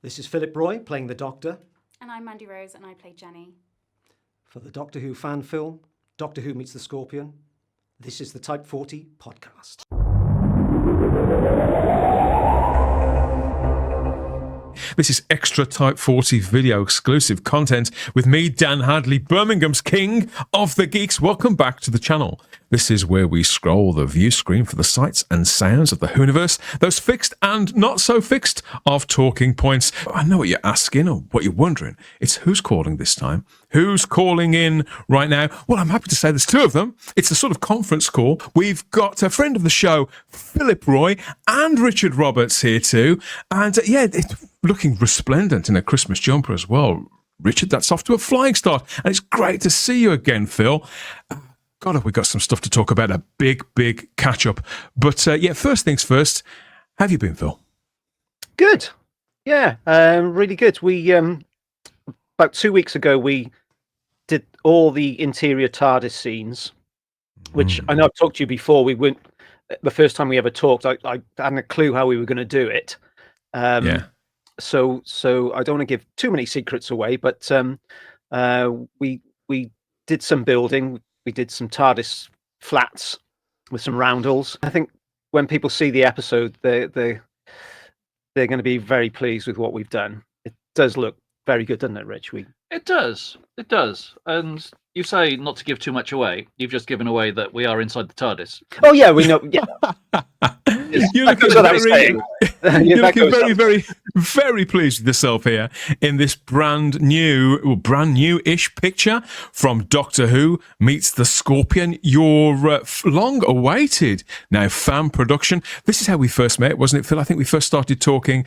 This is Phillip Roy playing the Doctor. And I'm Mandy Rose and I play Jenny. For the Doctor Who fan film, Doctor Who Meets the Scorpion, this is the Type 40 podcast. This is extra Type 40 video exclusive content with me, Dan Hadley, Birmingham's King of the Geeks. Welcome back to the channel. This is where we scroll the view screen for the sights and sounds of the Whoniverse, those fixed and not so fixed of talking points. I know what you're asking or what you're wondering. It's who's calling this time? Who's calling in right now? Well, I'm happy to say there's two of them. It's a sort of conference call. We've got a friend of the show, Phillip Roy, and Richard Roberts here too. And it's looking resplendent in a Christmas jumper as well. Richard, that's off to a flying start. And it's great to see you again, Phil. God, have we got some stuff to talk about, a big catch-up. But first things first, how have you been, Phil? Good. Yeah, really good. We, about 2 weeks ago, we did all the interior TARDIS scenes, which I know I've talked to you before. We went, the first time we ever talked, I hadn't a clue how we were going to do it. So I don't want to give too many secrets away, but we did some building. We did some TARDIS flats with some roundels. I think when people see the episode, they're going to be very pleased with what we've done. It does look very good, doesn't it, Rich? It does. And you say not to give too much away. You've just given away that we are inside the TARDIS. Oh yeah, we know. Yeah. You're looking very pleased with yourself here in this brand new-ish picture from Doctor Who Meets the Scorpion. Your long-awaited now fan production. This is how we first met, wasn't it, Phil? I think we first started talking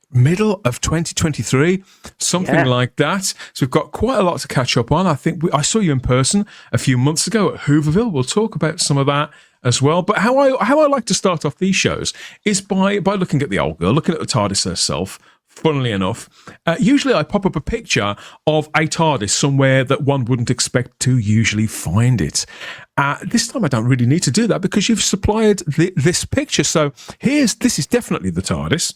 middle of 2023, something like that. So we've got quite a lot to catch up on. I think I saw you in person a few months ago at Hooverville. We'll talk about some of that as well. But how I like to start off these shows is by looking at the old girl, looking at the TARDIS herself. Funnily enough, usually I pop up a picture of a TARDIS somewhere that one wouldn't expect to usually find it. This time I don't really need to do that because you've supplied this picture. So this is definitely the TARDIS.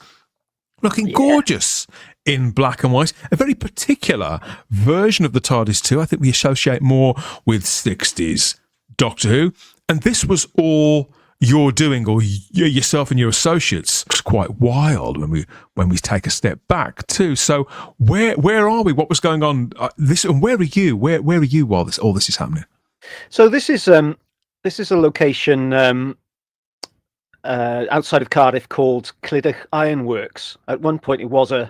Looking gorgeous in black and white. A very particular version of the TARDIS too. I think we associate more with 60s Doctor Who. And this was all you're doing, or yourself and your associates. It's quite wild when we take a step back too. So where are we? What was going on? And where are you? Where are you while all this is happening? So this is a location outside of Cardiff called Clydach Ironworks. At one point, it was a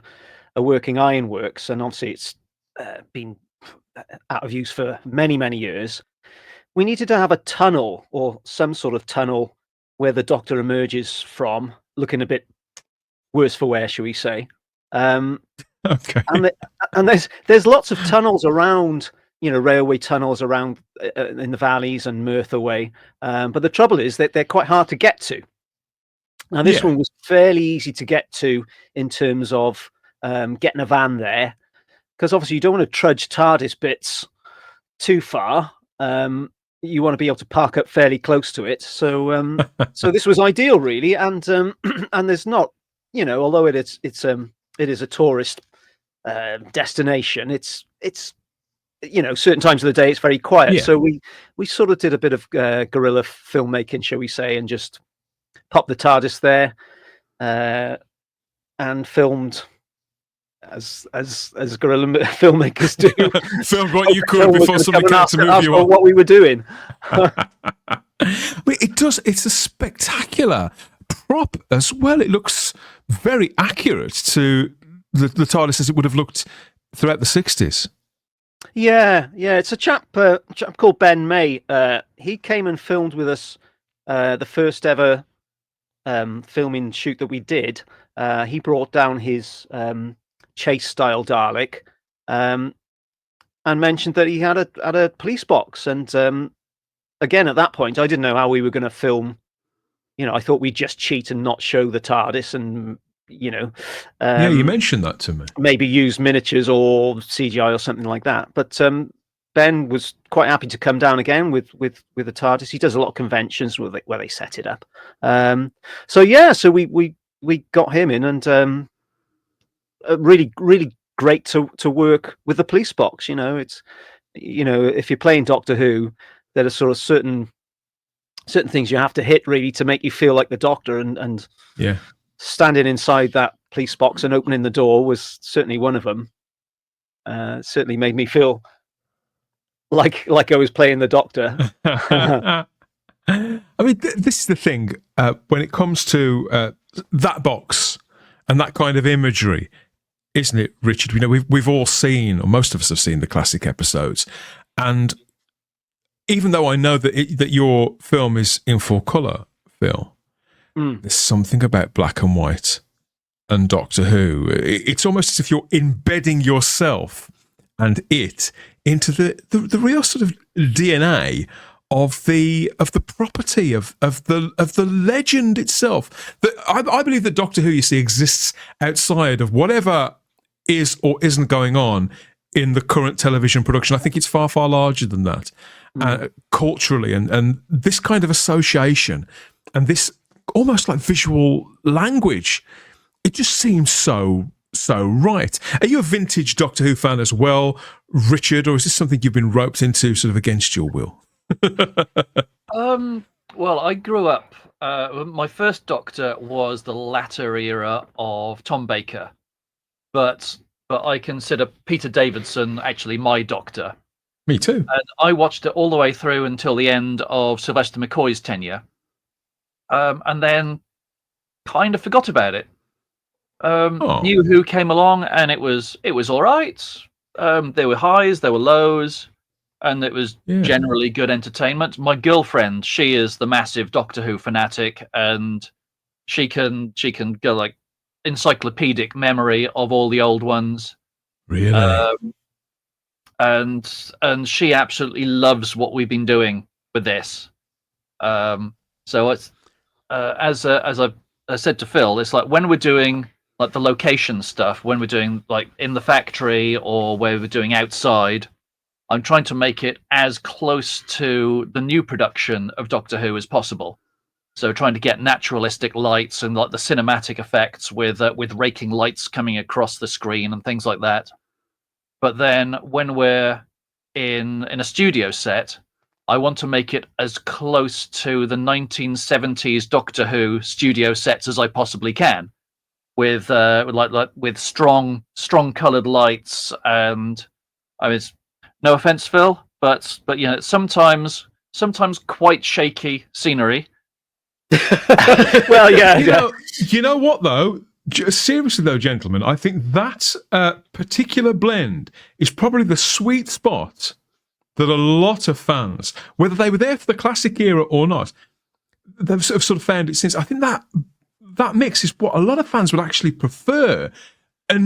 working ironworks, and obviously it's been out of use for many years. We needed to have a tunnel or some sort of tunnel where the Doctor emerges from, looking a bit worse for wear, shall we say? Okay. And there's lots of tunnels around, railway tunnels around in the valleys and Merthyr Way. But the trouble is that they're quite hard to get to. Now, this one was fairly easy to get to in terms of getting a van there, because obviously you don't want to trudge TARDIS bits too far. You want to be able to park up fairly close to it. So so this was ideal, really. And and there's not, although it is a tourist destination, it's certain times of the day it's very quiet. So we sort of did a bit of guerrilla filmmaking, shall we say, and just popped the TARDIS there and filmed as guerrilla filmmakers do. Filmed what you could before somebody came to move you on. What we were doing. It's a spectacular prop as well. It looks very accurate to the TARDIS as it would have looked throughout the 60s. Yeah. It's a chap called Ben May. He came and filmed with us the first ever filming shoot that we did. He brought down his chase style Dalek and mentioned that he had a police box. And again, at that point, I didn't know how we were going to film. I thought we'd just cheat and not show the TARDIS and, you mentioned that to me. Maybe use miniatures or CGI or something like that. But Ben was quite happy to come down again with the TARDIS. He does a lot of conventions where they set it up. So we got him in, and really great to work with the police box. It's if you're playing Doctor Who, there are sort of certain things you have to hit really to make you feel like the Doctor, and Yeah. standing inside that police box and opening the door was certainly one of them. Certainly made me feel like I was playing the Doctor. I mean, this is the thing when it comes to that box and that kind of imagery, isn't it, Richard? We've all seen, or most of us have seen, the classic episodes, and even though I know that your film is in full colour, Phil, there's something about black and white and Doctor Who. It's almost as if you're embedding yourself and it into the real sort of DNA of the property of the legend itself. I believe that Doctor Who, you see, exists outside of whatever is or isn't going on in the current television production. I think it's far, far larger than that, culturally, and this kind of association and this almost like visual language, it just seems so right. Are you a vintage Doctor Who fan as well, Richard, or is this something you've been roped into sort of against your will? Well, I grew up. My first Doctor was the latter era of Tom Baker, but I consider Peter Davidson actually my Doctor. Me too. And I watched it all the way through until the end of Sylvester McCoy's tenure, and then kind of forgot about it. New Who came along, and it was all right. There were highs, there were lows, and it was generally good entertainment. My girlfriend, she is the massive Doctor Who fanatic, and she can go like encyclopedic memory of all the old ones. Really? And she absolutely loves what we've been doing with this. So it's as I said to Phil, it's like when we're doing like the location stuff, when we're doing like in the factory or where we're doing outside, I'm trying to make it as close to the new production of Doctor Who as possible. So trying to get naturalistic lights and like the cinematic effects with raking lights coming across the screen and things like that. But then when we're in a studio set, I want to make it as close to the 1970s Doctor Who studio sets as I possibly can, with with strong coloured lights. And I mean, no offense, Phil, but sometimes quite shaky scenery. Well, yeah. You know what though? Seriously though, gentlemen, I think that particular blend is probably the sweet spot that a lot of fans, whether they were there for the classic era or not, they've sort of found it since. I think that mix is what a lot of fans would actually prefer. A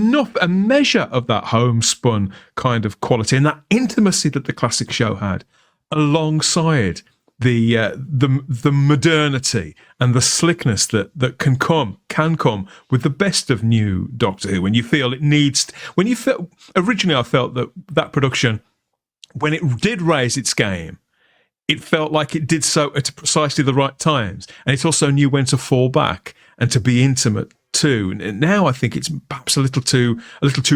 measure of that homespun kind of quality and that intimacy that the classic show had, alongside the modernity and the slickness that can come with the best of new Doctor Who. When you feel it needs, originally I felt that production, when it did raise its game, it felt like it did so at precisely the right times, and it also knew when to fall back and to be intimate too. And now I think it's perhaps a little too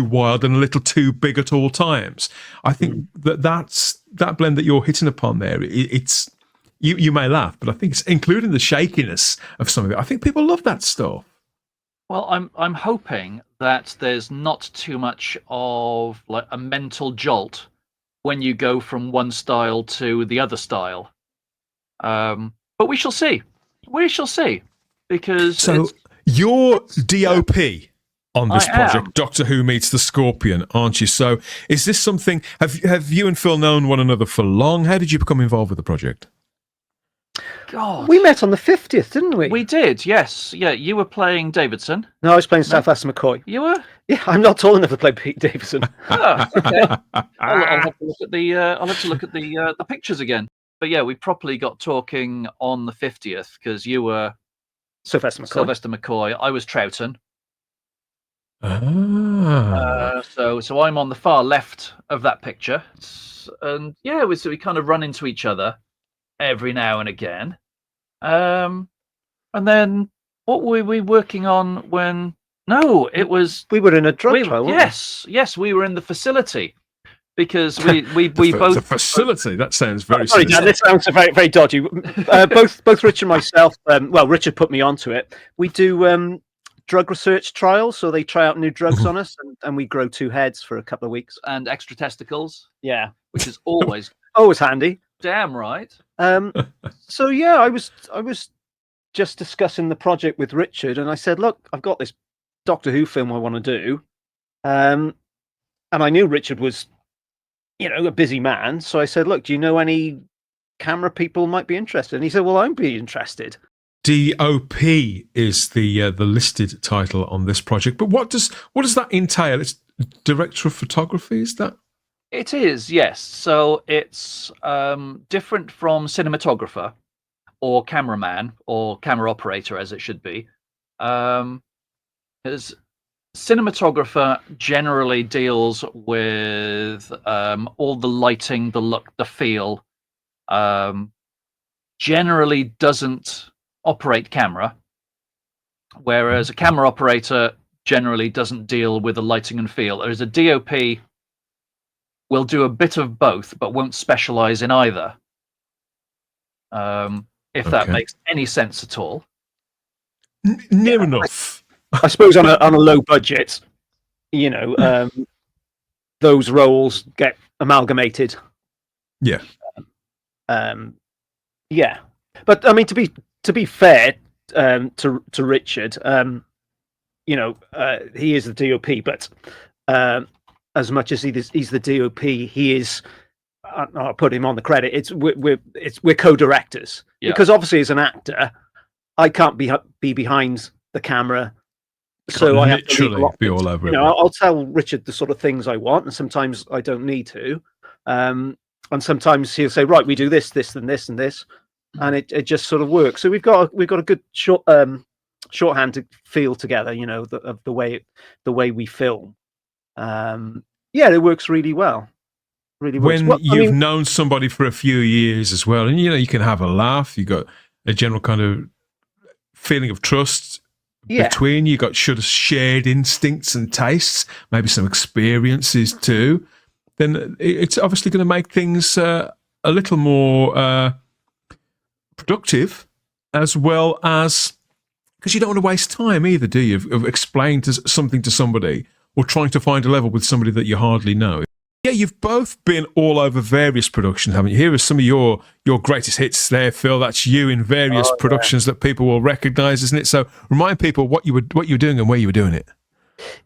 wild and a little too big at all times. I think that's that blend that you're hitting upon there. It's you may laugh, but I think it's including the shakiness of some of it. I think people love that stuff. Well, I'm hoping that there's not too much of like a mental jolt when you go from one style to the other style. But we shall see. Because you're DOP on this I project, am. Doctor Who Meets the Scorpion, aren't you? So is this something, have you and Phil known one another for long? How did you become involved with the project? God, We met on the 50th, didn't we? we did, yes. Yeah, you were playing Davidson. No, I was playing Sylvester McCoy. You were? Yeah, I'm not tall enough to play Pete Davidson. Oh, okay. I'll have to look at the pictures again. But yeah, we properly got talking on the 50th because you were Sylvester McCoy. Sylvester McCoy. I was Troughton. Ah. So I'm on the far left of that picture, and yeah, we kind of run into each other every now and again. And then what were we working on when No, it was. We were in a drug trial. Weren't Yes, we were in the facility because we both the facility. That sounds very. Sorry, Dan, this sounds very, very dodgy. Both Richard and myself. Well, Richard put me onto it. We do drug research trials, so they try out new drugs on us, and we grow 2 heads for a couple of weeks. and extra testicles, Yeah, which is always always handy. damn right. So yeah, I was just discussing the project with Richard, and I said, look, I've got this Doctor Who film I want to do, and I knew Richard was, a busy man. So I said, look, do you know any camera people might be interested? And he said, well, I'd be interested. DOP is the listed title on this project, but what does that entail? It's director of photography, is that? It is, yes. So it's different from cinematographer or cameraman or camera operator, as it should be. As cinematographer generally deals with all the lighting, the look, the feel. Generally doesn't operate camera, whereas a camera operator generally doesn't deal with the lighting and feel. Whereas a DOP will do a bit of both, but won't specialize in either. If that makes any sense at all. Near enough. I suppose on a low budget, those roles get amalgamated. Yeah. Yeah. But I mean, to be fair to Richard, he is the DOP, but as much as he's the DOP, he is. I'll put him on the credit. We're co-directors, because obviously as an actor, I can't be behind the camera, so I have to literally be all over it. I'll tell Richard the sort of things I want, and sometimes I don't need to, and sometimes he'll say, right, we do this, and this, and this, and it just sort of works. So we've got a good shorthand to feel together, of the way we film. It works really well. Really works. When you've known somebody for a few years as well, and you can have a laugh, you got a general kind of feeling of trust between you, got shared instincts and tastes, maybe some experiences too, then it's obviously going to make things a little more productive, as well as, because you don't want to waste time either, do you, of explaining something to somebody or trying to find a level with somebody that you hardly know. Yeah, you've both been all over various productions, haven't you? Here are some of your greatest hits there, Phil. That's you in various productions that people will recognise, isn't it? So remind people what you were doing and where you were doing it.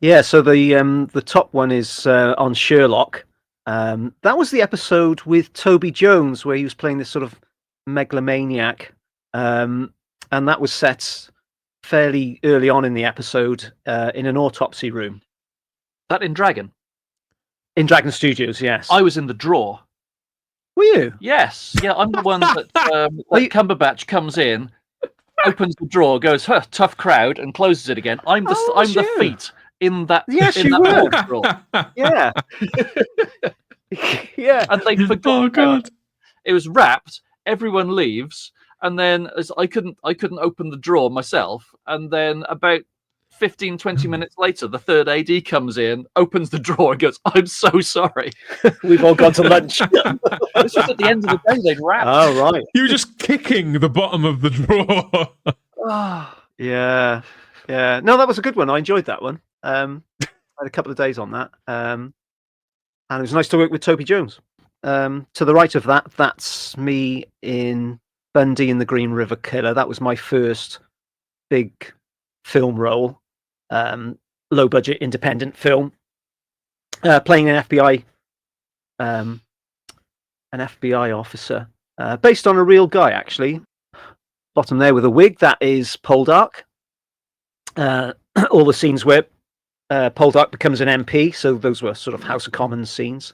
Yeah, so the top one is on Sherlock. That was the episode with Toby Jones where he was playing this sort of megalomaniac, and that was set fairly early on in the episode in an autopsy room. That in Dragon? In Dragon Studios, yes. I was in the draw. Were you? Yes. Yeah, I'm the one that Cumberbatch comes in, opens the drawer, goes, huh, tough crowd, and closes it again. I'm the feet in that. Yes, in you that were. drawer. Yeah. Yeah. And they forgot. Oh God! It was wrapped. Everyone leaves, and then as I couldn't open the drawer myself, and then about 15, 20 minutes later, the third AD comes in, opens the drawer, and goes, "I'm so sorry. We've all gone to lunch." This was at the end of the day. They'd wrapped. Oh right. You were just kicking the bottom of the drawer. Yeah. No, that was a good one. I enjoyed that one. I had a couple of days on that, and it was nice to work with Toby Jones. To the right of that, that's me in Bundy and the Green River Killer. That was my first big film role, low budget independent film, playing an FBI officer, based on a real guy actually. Bottom there with a wig, that is Poldark. All the scenes where Poldark becomes an MP, so those were sort of House of Commons scenes.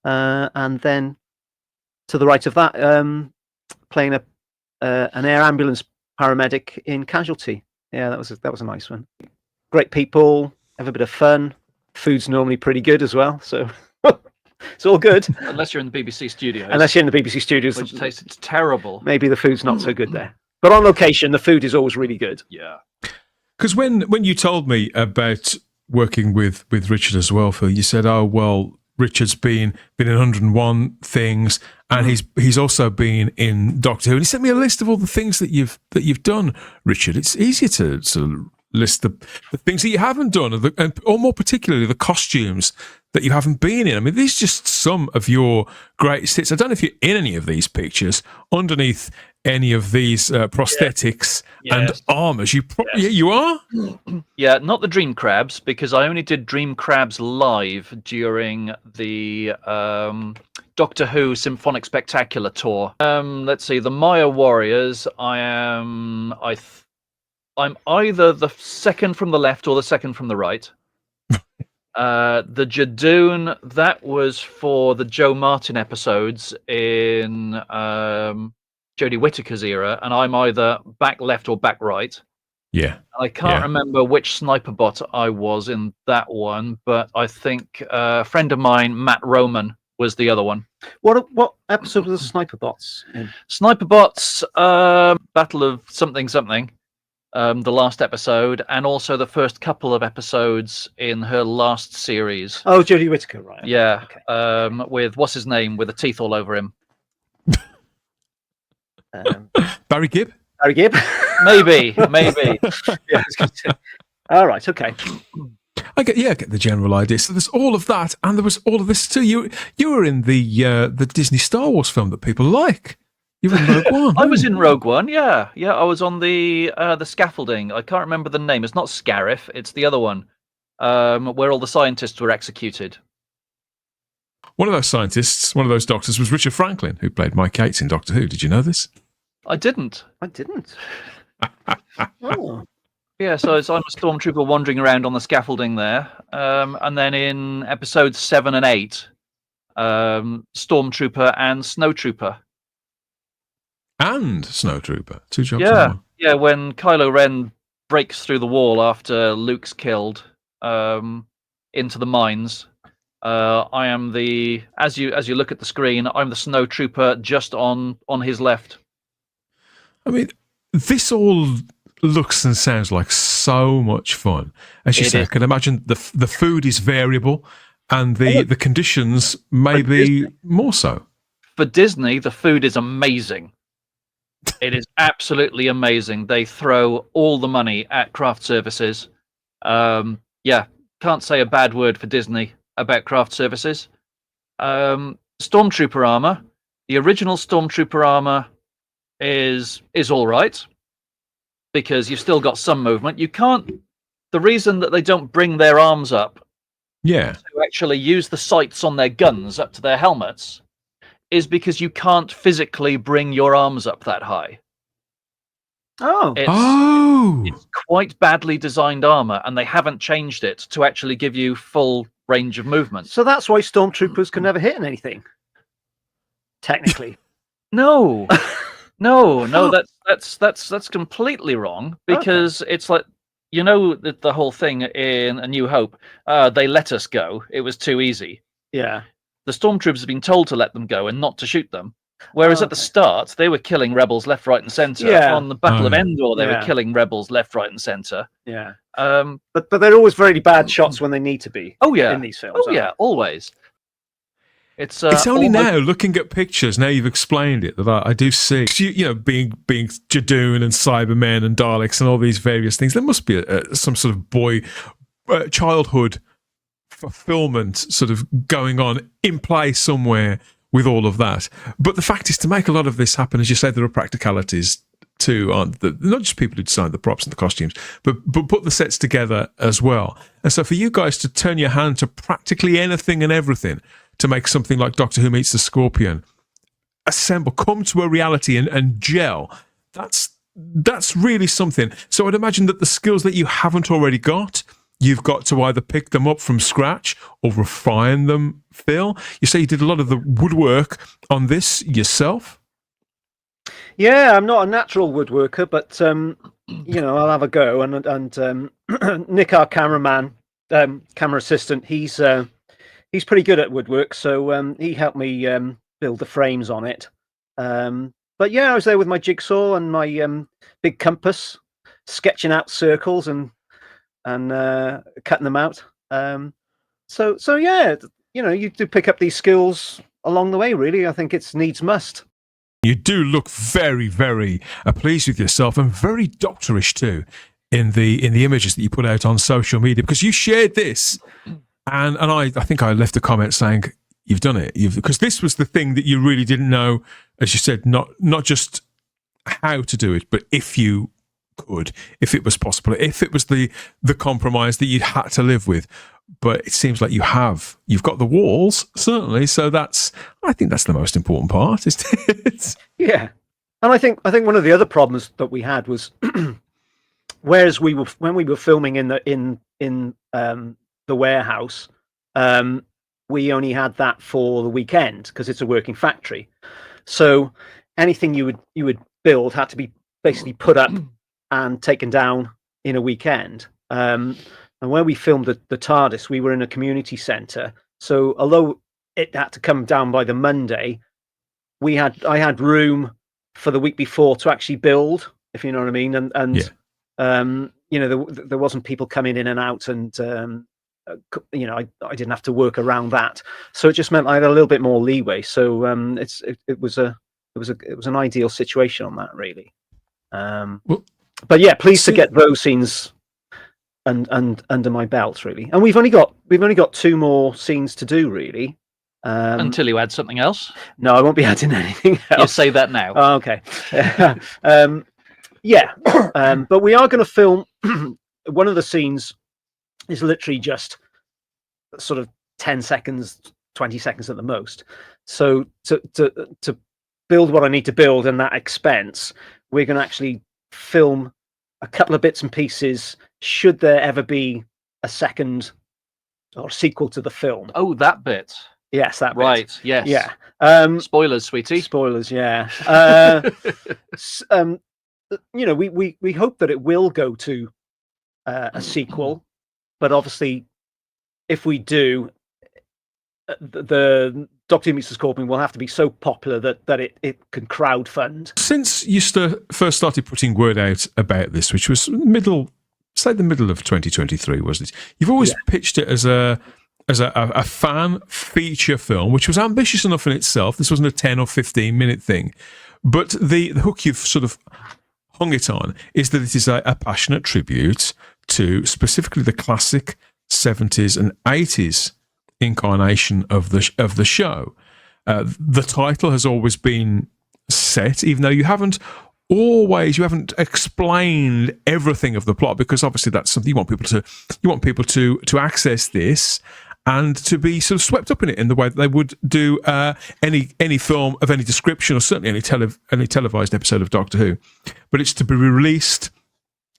And then to the right of that, playing an air ambulance paramedic in Casualty. Yeah, that was a nice one. Great people, have a bit of fun. Food's normally pretty good as well, so it's all good. Unless you're in the BBC studios. Unless you're in the BBC studios, which tastes terrible. Maybe the food's not so good there. But on location, the food is always really good. Yeah. Because when you told me about working with Richard as well, Phil, you said, "Oh well, Richard's been in 101 things, and he's also been in Doctor Who." And he sent me a list of all the things that you've done, Richard. It's easier to sort of list the things that you haven't done, or more particularly the costumes that you haven't been in. I mean, these are just some of your greatest hits. I don't know if you're in any of these pictures, underneath any of these prosthetics and armors. You are? Yeah, not the Dream Crabs, because I only did Dream Crabs live during the Doctor Who Symphonic Spectacular tour. Let's see, the Maya Warriors. I'm either the second from the left or the second from the right. The Jadoon, that was for the Joe Martin episodes in Jodie Whittaker's era, and I'm either back left or back right. Yeah. I can't remember which sniper bot I was in that one, but I think a friend of mine, Matt Roman, was the other one. What episode was the sniper bots in? Sniper bots, Battle of something, the last episode, and also the first couple of episodes in her last series. Oh, Jodie Whittaker, right? Yeah, okay. With what's his name, with the teeth all over him. Barry Gibb? Barry Gibb? Maybe. Yeah, all right, okay. I get the general idea. So there's all of that, and there was all of this too. You were in the Disney Star Wars film that people like. You were in Rogue One. I was in Rogue One. Yeah. I was on the scaffolding. I can't remember the name. It's not Scarif. It's the other one, where all the scientists were executed. One of those scientists, one of those doctors, was Richard Franklin, who played Mike Yates in Doctor Who. Did you know this? I didn't. Oh. Yeah, so I'm a stormtrooper wandering around on the scaffolding there, and then in episodes 7 and 8, stormtrooper and snowtrooper. And snowtrooper, 2 jobs in one. Yeah, when Kylo Ren breaks through the wall after Luke's killed into the mines. I am as you look at the screen, I'm the snowtrooper just on his left. I mean, this all looks and sounds like so much fun. As you say, I can imagine the food is variable, and the conditions may be more so. For Disney, the food is amazing. It is absolutely amazing. They throw all the money at craft services. Can't say a bad word for Disney about craft services. Stormtrooper armor. The original Stormtrooper armor is all right, because you've still got some movement. You can't. The reason that they don't bring their arms up, to actually use the sights on their guns up to their helmets, is because you can't physically bring your arms up that high. It's quite badly designed armor, and they haven't changed it to actually give you full range of movement. So that's why stormtroopers can never hit anything. Technically, no, that's completely wrong, because it's like, the whole thing in A New Hope. They let us go. It was too easy. Yeah. The stormtroopers have been told to let them go and not to shoot them. Whereas at the start, they were killing rebels left, right, and centre. Yeah. On the Battle of Endor, they were killing rebels left, right, and centre. Yeah. But they're always very bad shots when they need to be. Oh yeah. In these films. Oh yeah, always. It's only now, looking at pictures, now you've explained it, that I do see. Being Jadoon and Cybermen and Daleks and all these various things, there must be some sort of childhood fulfillment sort of going on in play somewhere with all of that. But the fact is, to make a lot of this happen, as you say, there are practicalities too, aren't there? Not just people who design the props and the costumes, but put the sets together as well. And so for you guys to turn your hand to practically anything and everything to make something like Doctor Who Meets the Scorpion assemble, come to a reality and gel, that's really something. So I'd imagine that the skills that you haven't already got, you've got to either pick them up from scratch or refine them, Phil. You say you did a lot of the woodwork on this yourself? Yeah, I'm not a natural woodworker, but I'll have a go. And Nick, our cameraman, camera assistant, he's pretty good at woodwork, so he helped me build the frames on it. But yeah, I was there with my jigsaw and my big compass, sketching out circles and cutting them out. So yeah, you do pick up these skills along the way. Really, I think it's needs must. You do look very, very pleased with yourself, and very doctorish too in the images that you put out on social media, because you shared this, and I think I left a comment saying you've done it, because this was the thing that you really didn't know, as you said, not just how to do it, but if you could, if it was possible, if it was the compromise that you'd had to live with. But it seems like you've got the walls, certainly. So I think that's the most important part, isn't it? Yeah, and I think one of the other problems that we had was, whereas when we were filming in the warehouse, we only had that for the weekend because it's a working factory. So anything you would build had to be basically put up and taken down in a weekend. And when we filmed the TARDIS, we were in a community centre. So although it had to come down by the Monday, I had room for the week before to actually build, if you know what I mean. And there wasn't people coming in and out, and I didn't have to work around that. So it just meant I had a little bit more leeway. So it was an ideal situation on that, really. But yeah, pleased to get those scenes and under my belt, really. And we've only got 2 more scenes to do, really. Until you add something else. No, I won't be adding anything else. You say that now. Oh, okay. But we are going to film. One of the scenes is literally just sort of 10 seconds, 20 seconds at the most. So to build what I need to build and that expense, we're going to actually film a couple of bits and pieces, should there ever be a second or sequel to the film. Oh, that bit. Yes, that bit. Right, yes. Yeah. Spoilers, sweetie. Spoilers, yeah. We hope that it will go to a sequel, but obviously, if we do, the Doctor Who Meets the Scorpion will have to be so popular that it can crowdfund. Since you first started putting word out about this, which was the middle of 2023, wasn't it? You've always pitched it as a fan feature film, which was ambitious enough in itself. This wasn't a 10 or 15 minute thing, but the hook you've sort of hung it on is that it is a passionate tribute to specifically the classic 70s and 80s incarnation of the show. The title has always been set, even though you haven't explained everything of the plot, because obviously that's something you want people to access this and to be sort of swept up in it in the way that they would do any film of any description, or certainly any televised episode of Doctor Who. But it's to be released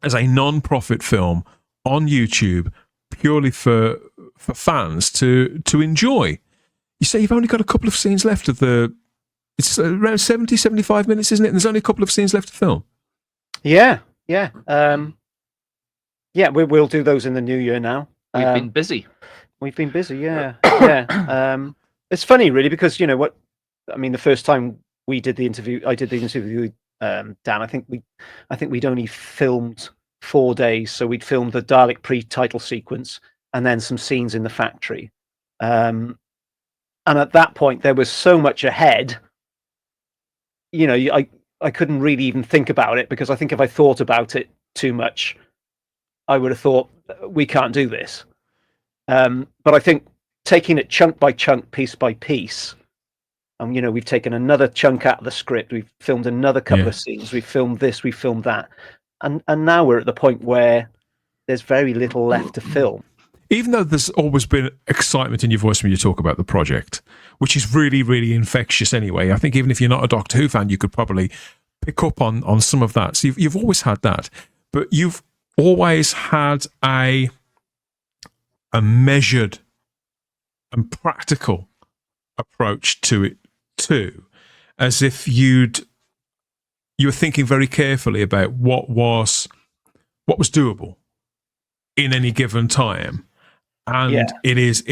as a non-profit film on YouTube, purely for fans to enjoy. You say you've only got a couple of scenes left of it's around 70, 75 minutes, isn't it? And there's only a couple of scenes left to film. Yeah. We'll do those in the new year now. We've been busy. Yeah. It's funny, really, because the first time I did the interview with Dan, I think we'd only filmed 4 days. So we'd filmed the Dalek pre-title sequence and then some scenes in the factory. And at that point, there was so much ahead. I couldn't really even think about it, because I think if I thought about it too much, I would have thought, we can't do this. But I think taking it chunk by chunk, piece by piece, we've taken another chunk out of the script. We've filmed another couple of scenes. We've filmed this, we've filmed that. And now we're at the point where there's very little left to film. Even though there's always been excitement in your voice when you talk about the project, which is really, really infectious anyway. I think even if you're not a Doctor Who fan, you could probably pick up on some of that. So you've always had that. But you've always had a measured and practical approach to it too, as if you were thinking very carefully about what was doable in any given time. And it is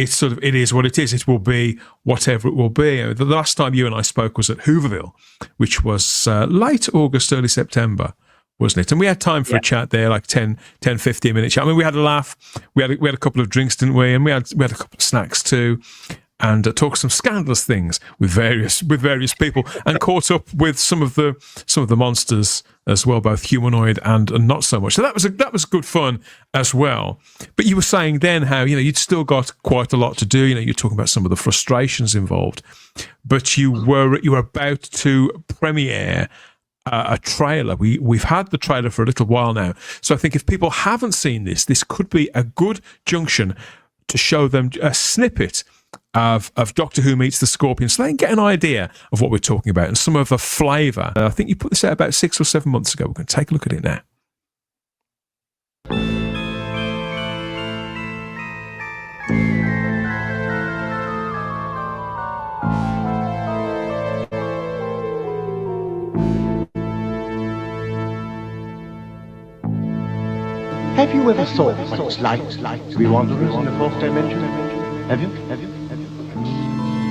what it is. It will be whatever it will be. The last time you and I spoke was at Hooverville, which was late August, early September wasn't it? And we had time for a chat there, like 10, 15 minute chat. I mean, we had a laugh. We had a couple of drinks, didn't we? And we had a couple of snacks too, and talked some scandalous things with various people, and caught up with some of the monsters as well, both humanoid and not so much. So that was good fun as well. But you were saying then how you'd still got quite a lot to do. You're talking about some of the frustrations involved, but you were about to premiere a trailer. We've had the trailer for a little while now, so I think if people haven't seen this could be a good junction to show them a snippet of Doctor Who Meets the Scorpion, so they can get an idea of what we're talking about and some of the flavour. I think you put this out about 6 or 7 months ago. We're going to take a look at it now. Have you ever thought what it's like to be wanderers in the fourth dimension? Have you?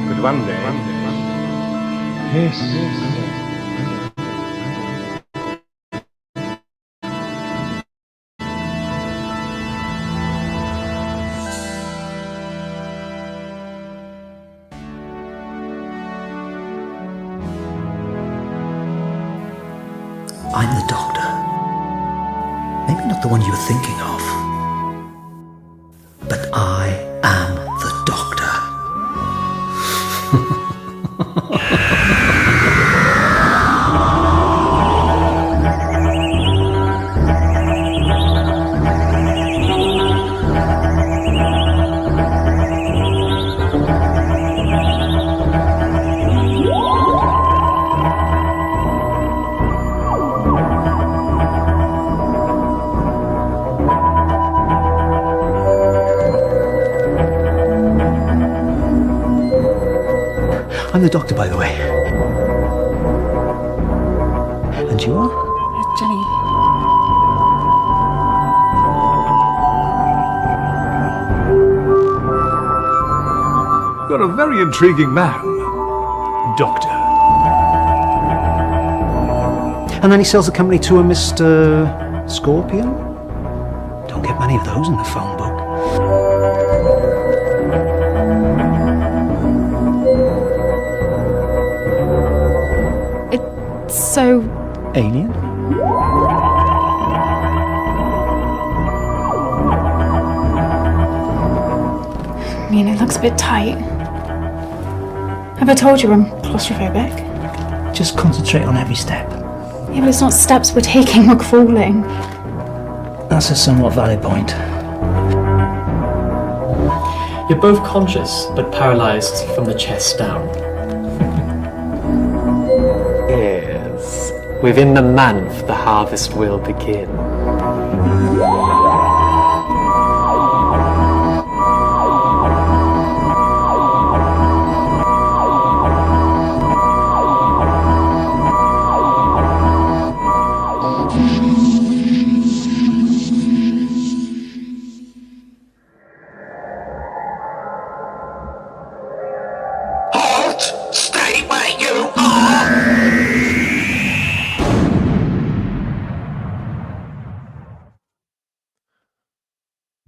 But one day... Yes. I'm the Doctor. Maybe not the one you were thinking of, but I am the Doctor. I'm the Doctor, by the way. And you are? Jenny. You're a very intriguing man, Doctor. And then he sells the company to a Mr. Scorpion? Don't get many of those in the phone book. So, Alien? I mean, it looks a bit tight. Have I told you I'm claustrophobic? Just concentrate on every step. Yeah, but it's not steps we're taking, we're crawling. That's a somewhat valid point. You're both conscious, but paralyzed from the chest down. Yes. Within the month, the harvest will begin.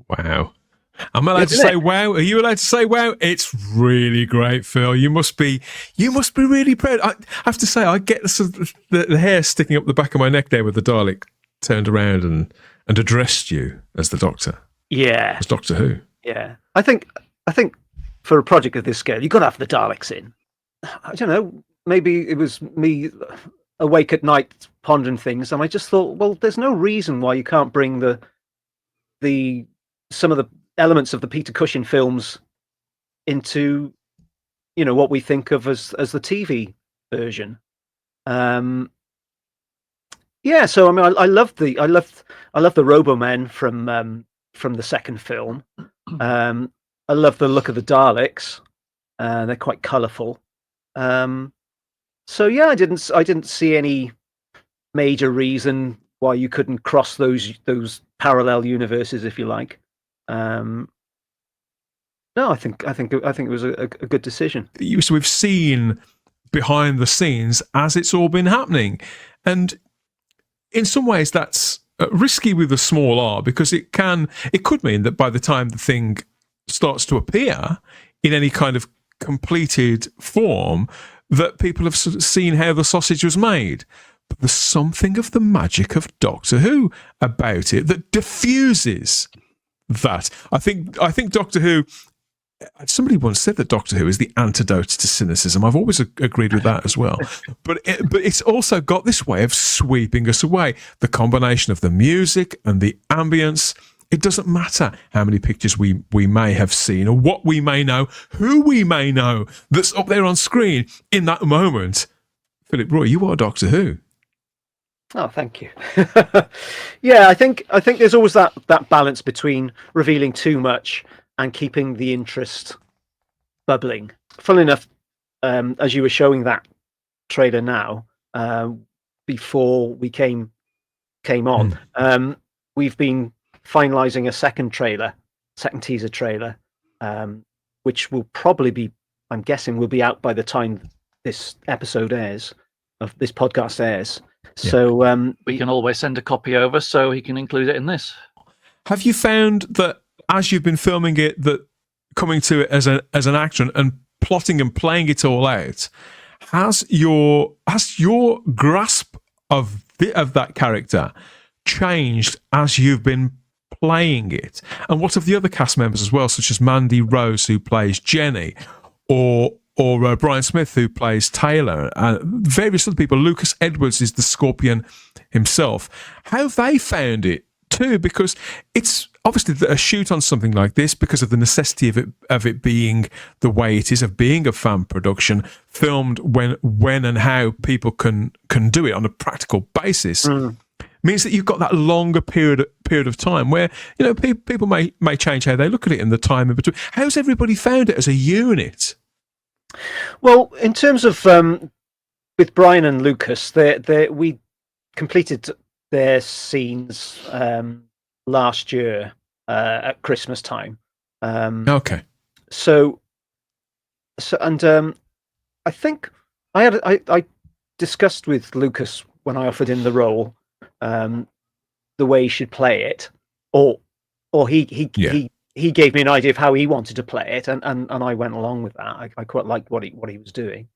Wow. Am I allowed to say wow? Are you allowed to say wow? It's really great, Phil. You must be really proud. I have to say, I get the hair sticking up the back of my neck there with the Dalek turned around and addressed you as the Doctor. Yeah. As Doctor Who. Yeah. I think for a project of this scale, you've got to have the Daleks in. I don't know. Maybe it was me awake at night pondering things, and I just thought, well, there's no reason why you can't bring some of the elements of the Peter Cushing films into, what we think of as the TV version. So I mean, I love the Robomen from the second film. I love the look of the Daleks. They're quite colourful. So yeah, I didn't see any major reason why you couldn't cross those parallel universes, if you like. No, I think it was a good decision. So we've seen behind the scenes as it's all been happening, and in some ways that's risky with a small R, because it could mean that by the time the thing starts to appear in any kind of completed form, that people have sort of seen how the sausage was made. But there's something of the magic of Doctor Who about it that diffuses that. I think Doctor Who. Somebody once said that Doctor Who is the antidote to cynicism. I've always agreed with that as well. But it's also got this way of sweeping us away. The combination of the music and the ambience. It doesn't matter how many pictures we may have seen or what we may know, who we may know that's up there on screen in that moment. Phillip Roy, you are Doctor Who. Oh, thank you. Yeah, I think there's always that balance between revealing too much and keeping the interest bubbling. Funnily enough, as you were showing that trailer now, before we came on, we've been finalising a second teaser trailer, which will probably be, I'm guessing, will be out by the time this episode airs, of this podcast airs. Yeah. So we can always send a copy over so he can include it in this. Have you found that as you've been filming it, that coming to it as an actor and plotting and playing it all out, has your grasp of that character changed as you've been playing it? And what of the other cast members as well, such as Mandy Rose, who plays Jenny, or Brian Smith, who plays Taylor, and various other people. Lucas Edwards is the Scorpion himself. How have they found it too? Because it's obviously a shoot on something like this, because of the necessity of it being the way it is, of being a fan production, filmed when and how people can do it on a practical basis. Means that you've got that longer period of time where, you know, people may change how they look at it in the time in between. How's everybody found it as a unit? Well, in terms of with Brian and Lucas, we completed their scenes last year at Christmas time. Okay. So and I think I discussed with Lucas when I offered him the role, the way he should play it, or he gave me an idea of how he wanted to play it, and I went along with that. I quite liked what he was doing.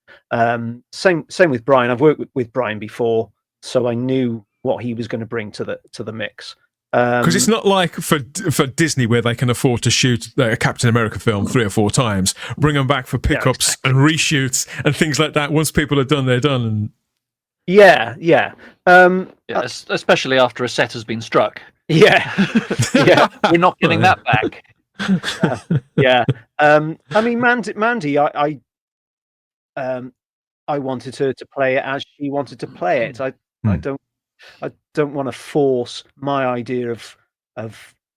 Same with Brian. I've worked with Brian before, so I knew what he was going to bring to the mix. Because it's not like for Disney, where they can afford to shoot a Captain America film 3 or 4 times, bring them back for pickups and reshoots and things like that. Once people are done, they're done. And yeah. Especially after a set has been struck. Yeah. We're not getting that back. Yeah. I mean, Mandy, I wanted her to play it as she wanted to play it. I don't want to force my idea of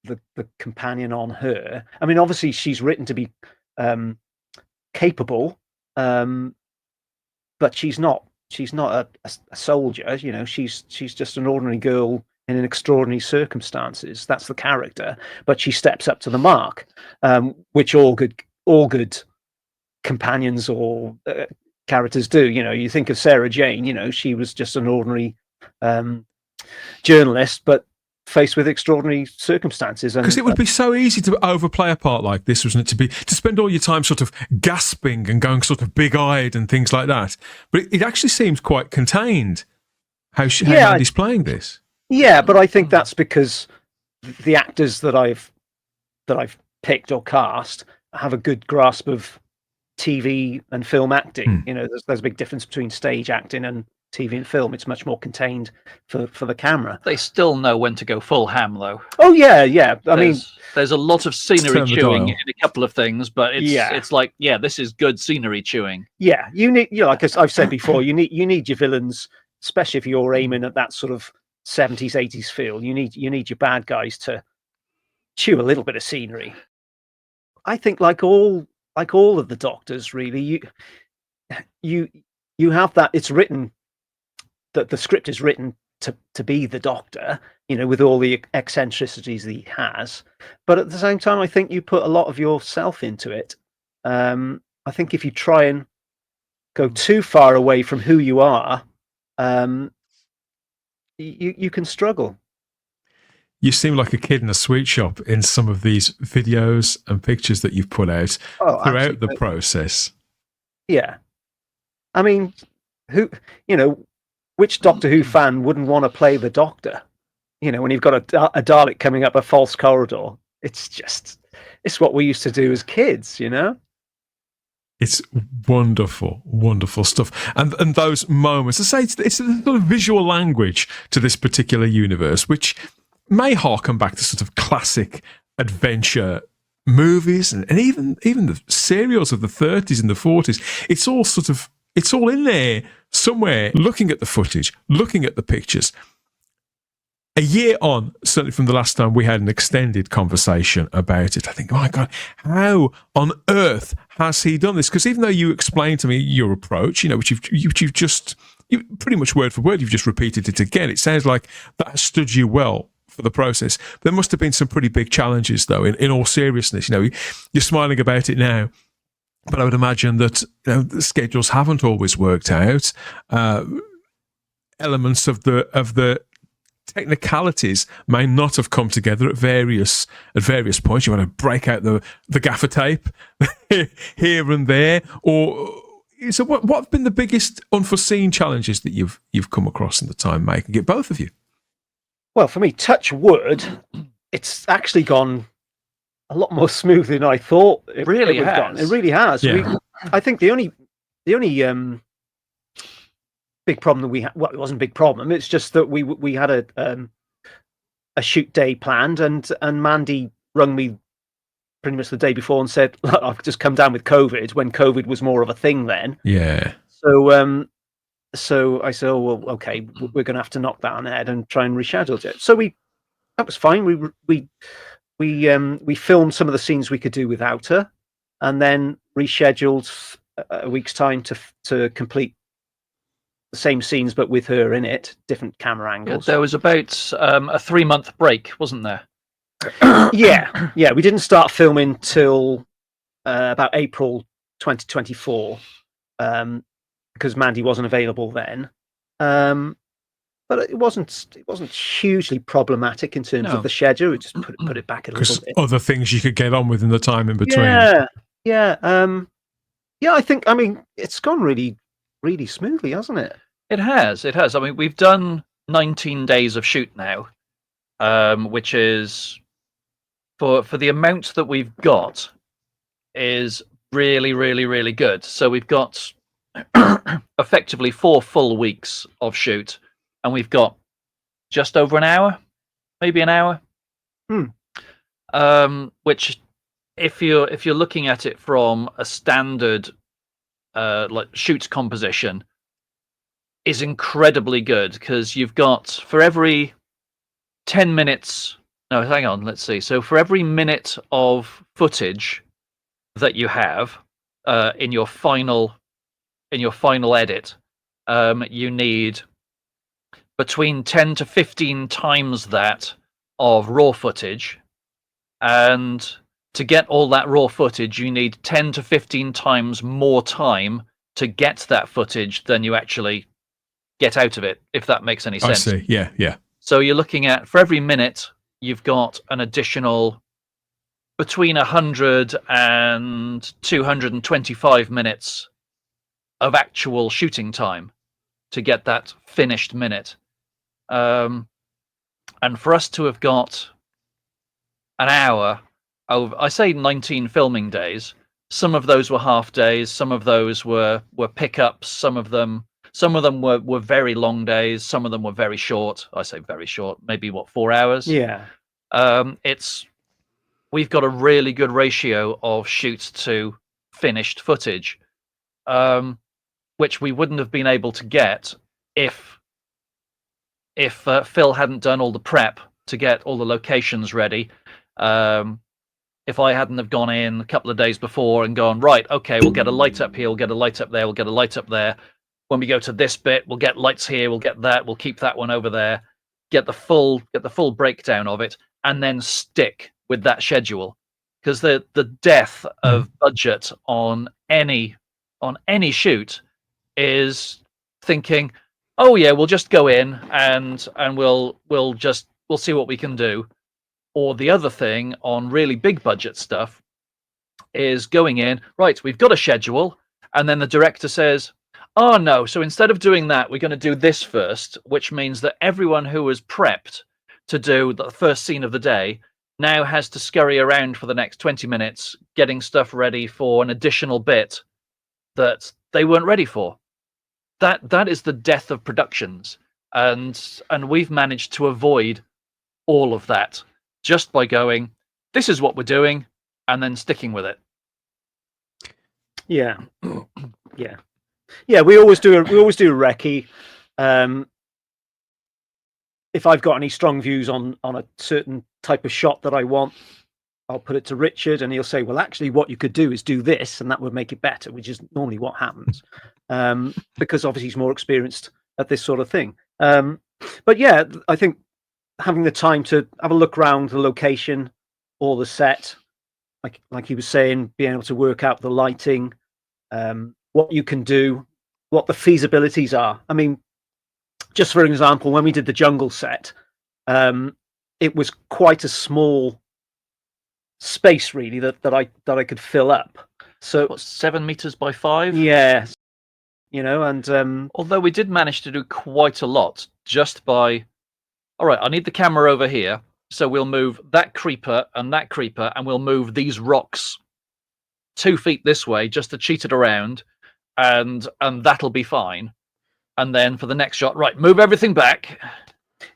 the companion on her. I mean, obviously she's written to be capable, but she's not a soldier. You know, she's just an ordinary girl in extraordinary circumstances. That's the character, but she steps up to the mark, which all good companions or characters do. You know, you think of Sarah Jane. You know, she was just an ordinary journalist, but faced with extraordinary circumstances. Because it would be so easy to overplay a part like this, wasn't it? To spend all your time sort of gasping and going sort of big-eyed and things like that. But it actually seems quite contained how Mandy's playing this. Yeah, but I think that's because the actors that I've picked or cast have a good grasp of TV and film acting. You know, there's a big difference between stage acting and TV and film. It's much more contained for the camera. They still know when to go full ham, though. Oh yeah. I mean, there's a lot of scenery chewing in a couple of things, but it's like, this is good scenery chewing. Yeah, you need, like I've said before, you need your villains, especially if you're aiming at that sort of 70s, 80s feel. You need your bad guys to chew a little bit of scenery. I think like all of the Doctors, really, you have that. It's written that the script is written to be the Doctor, you know, with all the eccentricities that he has. But at the same time, I think you put a lot of yourself into it. I think if you try and go too far away from who you are, you can struggle. You seem like a kid in a sweet shop in some of these videos and pictures that you've put out throughout absolutely. the process. Yeah, I mean, which Doctor Who fan wouldn't want to play the Doctor? When you've got a Dalek coming up a false corridor, it's what we used to do as kids. It's wonderful, wonderful stuff. And those moments, I say it's a sort of visual language to this particular universe, which may harken back to sort of classic adventure movies and even the serials of the 30s and the 40s. It's all in there somewhere, looking at the footage, looking at the pictures. A year on, certainly from the last time we had an extended conversation about it, I think, oh my God, how on earth has he done this? Because even though you explained to me your approach, which you've just pretty much word for word, you've just repeated it again. It sounds like that has stood you well for the process. There must have been some pretty big challenges, though, in all seriousness. You're smiling about it now, but I would imagine that the schedules haven't always worked out. Elements of the technicalities may not have come together at various points. You want to break out the gaffer tape here and there, or so. What have been the biggest unforeseen challenges that you've come across in the time making it, both of you? Well, for me, touch wood, it's actually gone a lot more smoothly than I thought. It really has. It really has. Yeah. I think the only big problem that we had, well, it wasn't a big problem. It's just that we had a shoot day planned, and Mandy rung me pretty much the day before and said, "Look, I've just come down with COVID," when COVID was more of a thing then. Yeah. So I said, "Oh well, okay, we're going to have to knock that on the head and try and reschedule it." So that was fine. We filmed some of the scenes we could do without her, and then rescheduled a week's time to complete the same scenes but with her in it, different camera angles. There was about a 3-month break, wasn't there? Yeah. We didn't start filming till about April 2024, because Mandy wasn't available then. But it wasn't hugely problematic in terms of the schedule. We just put it back a little bit. Other things you could get on with in the time in between. Yeah. I think, it's gone really, really smoothly, hasn't it? It has. I mean, we've done 19 days of shoot now, which is for the amount that we've got is really, really, really good. So we've got effectively 4 full weeks of shoot, and we've got just over an hour, maybe an hour. Which, if you're looking at it from a standard like shoot composition, is incredibly good, because you've got, for every 10 minutes, no, hang on, let's see. So for every minute of footage that you have in your final edit, you need between 10 to 15 times that of raw footage, and to get all that raw footage, you need 10 to 15 times more time to get that footage than you actually get out of it, if that makes any sense. I see. Yeah. So you're looking at, for every minute, you've got an additional between 100 and 225 minutes of actual shooting time to get that finished minute. And for us to have got an hour of, I say 19 filming days, some of those were half days, some of those were pickups, some of them were very long days, some of them were very short. I say very short, maybe 4 hours? Yeah. We've got a really good ratio of shoots to finished footage, which we wouldn't have been able to get if Phil hadn't done all the prep to get all the locations ready. If I hadn't have gone in a couple of days before and gone, right, okay, we'll get a light up here, we'll get a light up there, we'll get a light up there. When we go to this bit, we'll get lights here, we'll get that, we'll keep that one over there, get the full breakdown of it, and then stick with that schedule. Because the death of budget on any shoot is thinking, oh yeah, we'll just go in and we'll see what we can do. Or the other thing on really big budget stuff is going in, right, we've got a schedule, and then the director says, oh no, so instead of doing that, we're going to do this first, which means that everyone who was prepped to do the first scene of the day now has to scurry around for the next 20 minutes getting stuff ready for an additional bit that they weren't ready for. That is the death of productions, and we've managed to avoid all of that just by going, this is what we're doing, and then sticking with it. Yeah, yeah. We always do a recce. If I've got any strong views on a certain type of shot that I want, I'll put it to Richard, and he'll say, well, actually, what you could do is do this, and that would make it better, which is normally what happens, because obviously he's more experienced at this sort of thing. But yeah, I think having the time to have a look around the location or the set, like he was saying, being able to work out the lighting, what you can do, what the feasibilities are. I mean, just for example, when we did the jungle set, it was quite a small space really that I could fill up. So what, 7 meters by 5? Yeah, and although we did manage to do quite a lot just by, all right, I need the camera over here, so we'll move that creeper, and we'll move these rocks 2 feet this way just to cheat it around, and that'll be fine. And then for the next shot, right, move everything back.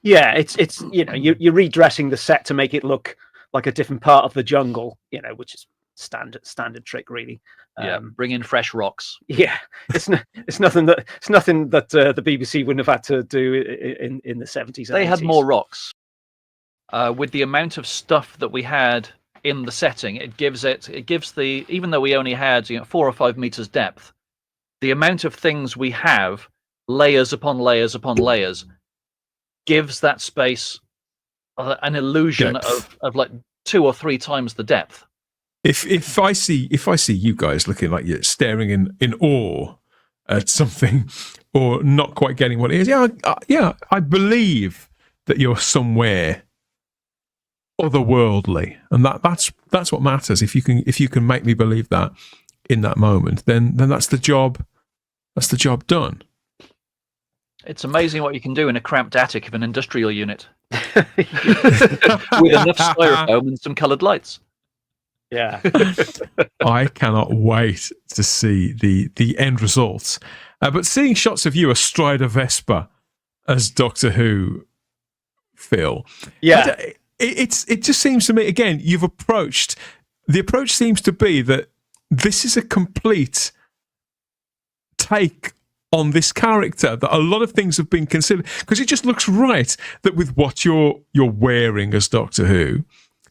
Yeah, it's you're redressing the set to make it look like a different part of the jungle, which is standard trick really. Bring in fresh rocks. Yeah, it's nothing that the BBC wouldn't have had to do in the 70s. They had more rocks. With the amount of stuff that we had in the setting, it gives the, even though we only had 4 or 5 meters depth, the amount of things we have, layers upon layers upon layers, gives that space an illusion of like 2 or 3 times the depth. If I see you guys looking like you're staring in awe at something or not quite getting what it is, I believe that you're somewhere otherworldly, and that's what matters. If you can make me believe that in that moment, then that's the job. That's the job done. It's amazing what you can do in a cramped attic of an industrial unit with enough styrofoam and some coloured lights. Yeah. I cannot wait to see the end results. But seeing shots of you astride a Vespa as Doctor Who, Phil. Yeah. It just seems to me, again, the approach seems to be that this is a complete take on this character, that a lot of things have been considered, because it just looks right that with what you're wearing as Doctor Who,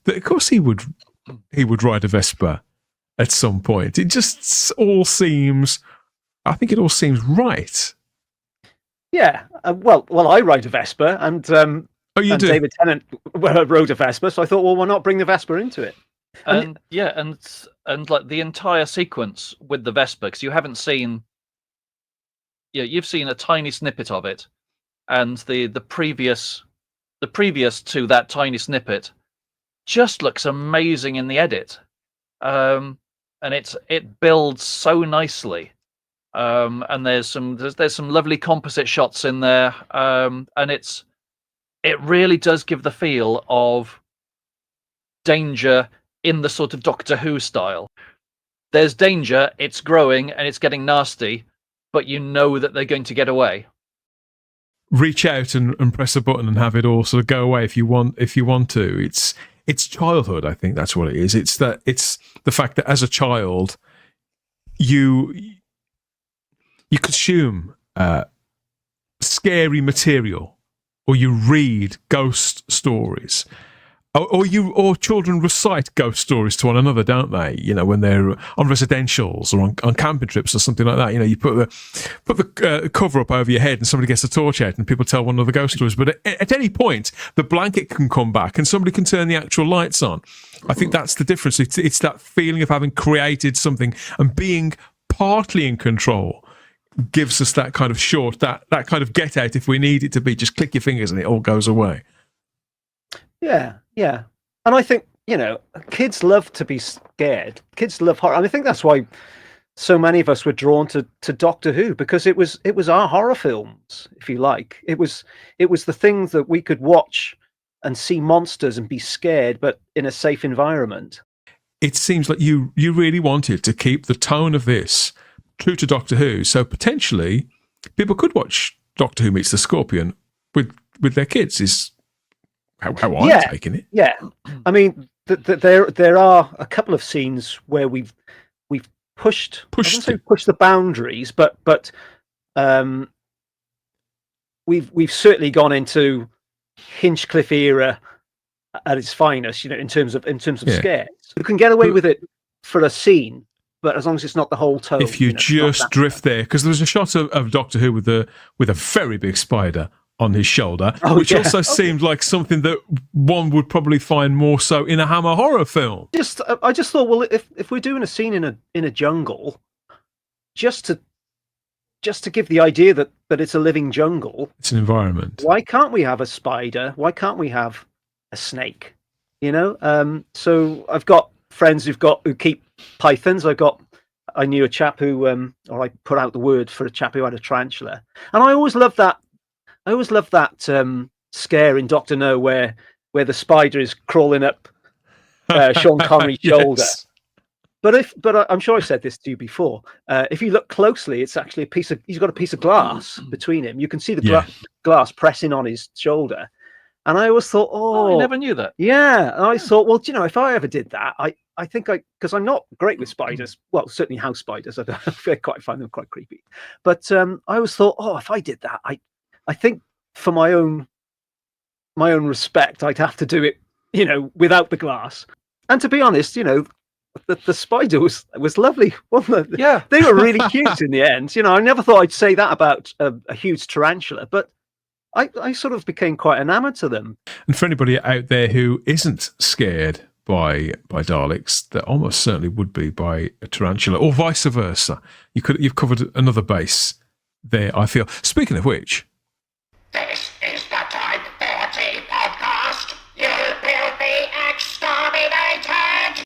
that of course he would ride a Vespa at some point. It just all seems, I think it all seems right. Yeah. Well, I ride a Vespa, and you do? David Tennant rode a Vespa, so I thought, well, why not bring the Vespa into it? And like the entire sequence with the Vespa, because you haven't seen. Yeah, you've seen a tiny snippet of it, and the previous to that tiny snippet just looks amazing in the edit, and it builds so nicely, and there's some lovely composite shots in there, and it really does give the feel of danger in the sort of Doctor Who style. There's danger, it's growing and it's getting nasty, but you know that they're going to get away. Reach out and press a button and have it all sort of go away if you want to. It's childhood, I think that's what it is. It's the fact that as a child you consume scary material, or you read ghost stories. Or children recite ghost stories to one another, don't they? When they're on residentials or on camping trips or something like that. You put the cover up over your head and somebody gets a torch out and people tell one another ghost stories. But at any point, the blanket can come back and somebody can turn the actual lights on. I think that's the difference. It's that feeling of having created something and being partly in control. gives us that kind of short, that kind of get out if we need it to be. Just click your fingers and it all goes away. Yeah. And I think, kids love to be scared. Kids love horror. And I think that's why so many of us were drawn to Doctor Who, because it was our horror films, if you like. It was the things that we could watch and see monsters and be scared, but in a safe environment. It seems like you really wanted to keep the tone of this true to Doctor Who, so potentially people could watch Doctor Who Meets the Scorpion with their kids. Is how I'm taking it. Yeah, I mean, there are a couple of scenes where we've pushed the boundaries, but we've certainly gone into Hinchcliffe era at its finest, in terms of scares. You can get away with it for a scene, but as long as it's not the whole tone. If you just drift there, because there was a shot of Doctor Who with a very big spider on his shoulder, which also seemed like something that one would probably find more so in a Hammer horror film. I just thought, well, if we're doing a scene in a jungle, just to give the idea that it's a living jungle, it's an environment. Why can't we have a spider? Why can't we have a snake? So I've got friends who keep pythons. I knew a chap who, or I put out the word for a chap who had a tarantula, and I always loved that. Scare in Doctor No where the spider is crawling up Sean Connery's shoulder. But I'm sure I said this to you before. If you look closely, it's actually he's got a piece of glass between him. You can see the glass pressing on his shoulder. And I always thought, I never knew that. Yeah, and I thought, well, if I ever did that, I think because I'm not great with spiders. Well, certainly house spiders. I find them quite creepy. But I always thought, if I did that, I think for my own respect, I'd have to do it, without the glass. And to be honest, the spider was lovely, wasn't it? Yeah, they were really cute in the end. I never thought I'd say that about a huge tarantula, but I sort of became quite enamored to them. And for anybody out there who isn't scared by Daleks, that almost certainly would be by a tarantula, or vice versa. You've covered another base there, I feel. Speaking of which, this is the Type 40 podcast. You will be exterminated.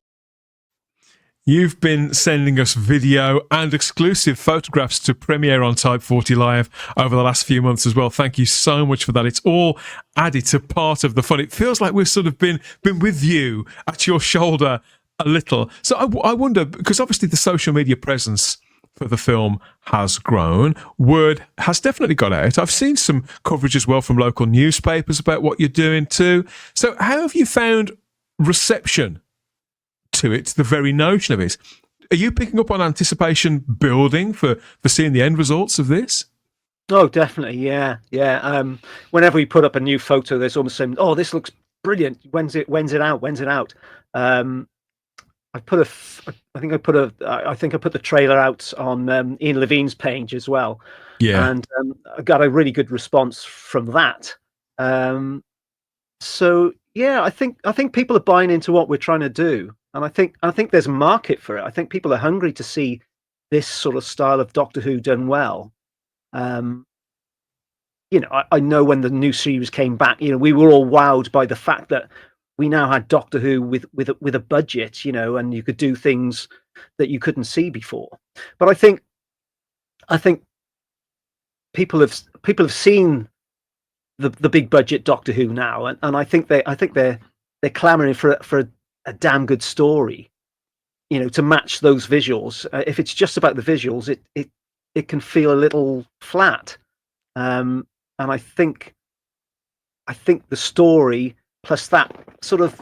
You've been sending us video and exclusive photographs to premiere on Type 40 Live over the last few months as well. Thank you so much for that. It's all added to part of the fun. It feels like we've sort of been with you at your shoulder a little. So I wonder, because obviously the social media presence for the film has grown. Word has definitely got out. I've seen some coverage as well from local newspapers about what you're doing too. So how have you found reception to it, the very notion of it? Are you picking up on anticipation building for seeing the end results of this? Oh, definitely, yeah. Whenever we put up a new photo, there's almost saying, "Oh, this looks brilliant. When's it out?" I think I put the trailer out on Ian Levine's page as well. Yeah, and I got a really good response from that. So yeah, I think people are buying into what we're trying to do. And I think there's a market for it. I think people are hungry to see this sort of style of Doctor Who done well. I know when the new series came back, we were all wowed by the fact that we now had Doctor Who with a budget, and you could do things that you couldn't see before. But I think people have seen the big budget Doctor Who now, and I think they're clamoring for a damn good story, to match those visuals. If it's just about the visuals, it can feel a little flat. And I think the story plus that sort of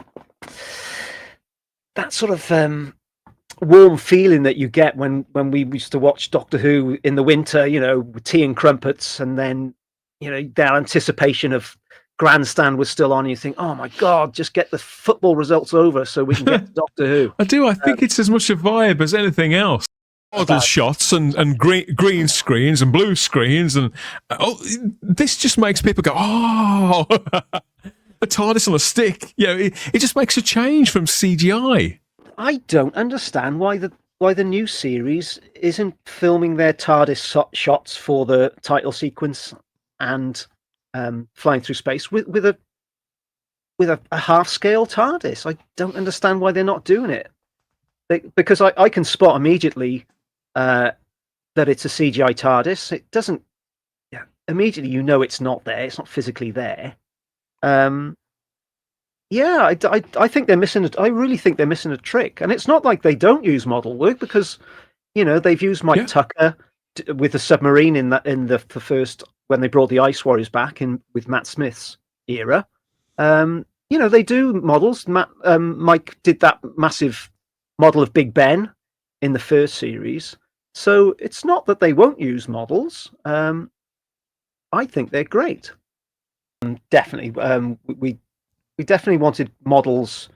warm feeling that you get when we used to watch Doctor Who in the winter, with tea and crumpets, and then that anticipation of grandstand was still on, and you think, oh my god, just get the football results over so we can get to Doctor Who. I do. I think it's as much a vibe as anything else. Model shots and green screens and blue screens, and this just makes people go, oh, a TARDIS on a stick. It just makes a change from CGI. I don't understand why the new series isn't filming their TARDIS shots for the title sequence and flying through space with a half scale TARDIS. I don't understand why they're not doing it. Because I can spot immediately that it's a CGI TARDIS. It doesn't. Yeah, immediately you know it's not there. It's not physically there. Yeah, I think they're missing. I really think they're missing a trick. And it's not like they don't use model work, because they've used Mike Tucker with the submarine in the first, when they brought the Ice Warriors back in with Matt Smith's era. They do models. Mike did that massive model of Big Ben in the first series. So it's not that they won't use models. I think they're great. And definitely, we definitely wanted models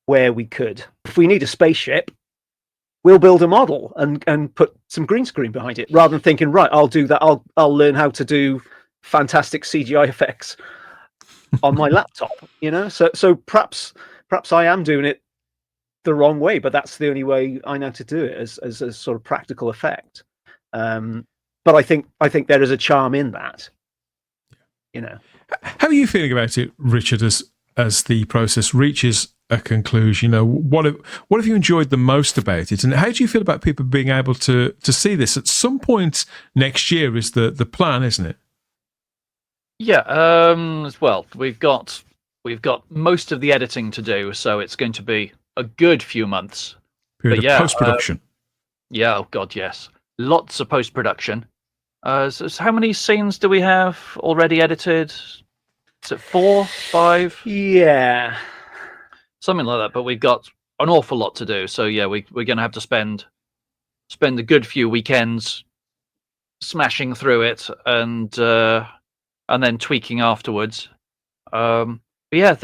where we could. If we need a spaceship, we'll build a model and put some green screen behind it, rather than thinking, right, I'll do that. I'll learn how to do fantastic CGI effects on my laptop. So perhaps I am doing it the wrong way, but that's the only way I know to do it as a sort of practical effect. But I think there is a charm in that. How are you feeling about it, Richard, as the process reaches a conclusion? What have you enjoyed the most about it, and how do you feel about people being able to see this at some point next year? Is the plan, isn't it? Yeah. Well, we've got most of the editing to do, so it's going to be a good few months. Period of post-production. Yeah. Oh God, yes. Lots of post-production. So how many scenes do we have already edited? Is it 4, 5? Yeah, something like that. But we've got an awful lot to do. So yeah, we're going to have to spend a good few weekends smashing through it and then tweaking afterwards. But yeah,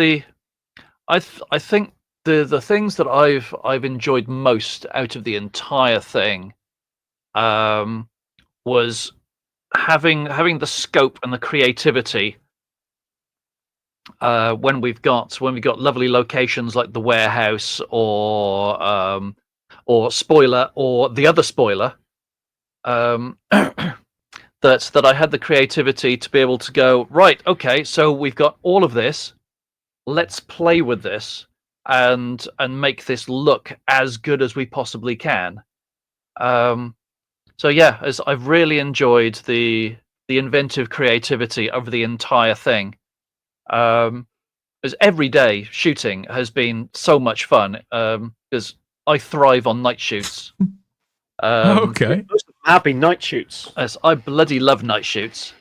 I think the things that I've enjoyed most out of the entire thing was having the scope and the creativity when we've got lovely locations like the warehouse or spoiler or the other spoiler, that I had the creativity to be able to go, right, okay, so we've got all of this, let's play with this and make this look as good as we possibly can. So yeah, as I've really enjoyed the inventive creativity of the entire thing. As every day shooting has been so much fun, because I thrive on night shoots. Okay. Most of them have been night shoots. As I bloody love night shoots.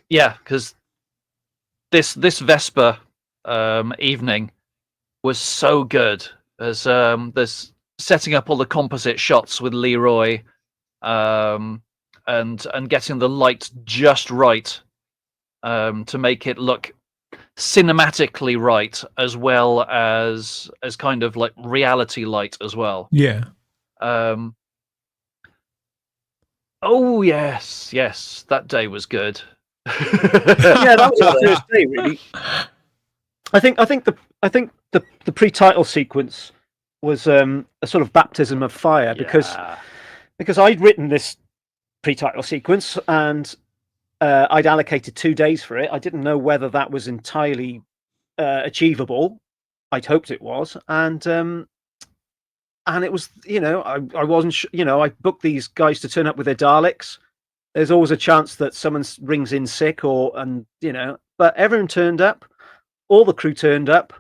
Yeah, because this Vesper evening was so good. As there's setting up all the composite shots with Leroy, and getting the light just right, to make it look cinematically right, as well as kind of like reality light as well. Yeah. Oh yes, that day was good. Yeah, that was the first day, really. I think the pre-title sequence was a sort of baptism of fire, because I'd written this pre-title sequence and I'd allocated 2 days for it. I didn't know whether that was entirely achievable. I'd hoped it was, and it was. I wasn't. I booked these guys to turn up with their Daleks. There's always a chance that someone rings in sick, but everyone turned up. All the crew turned up,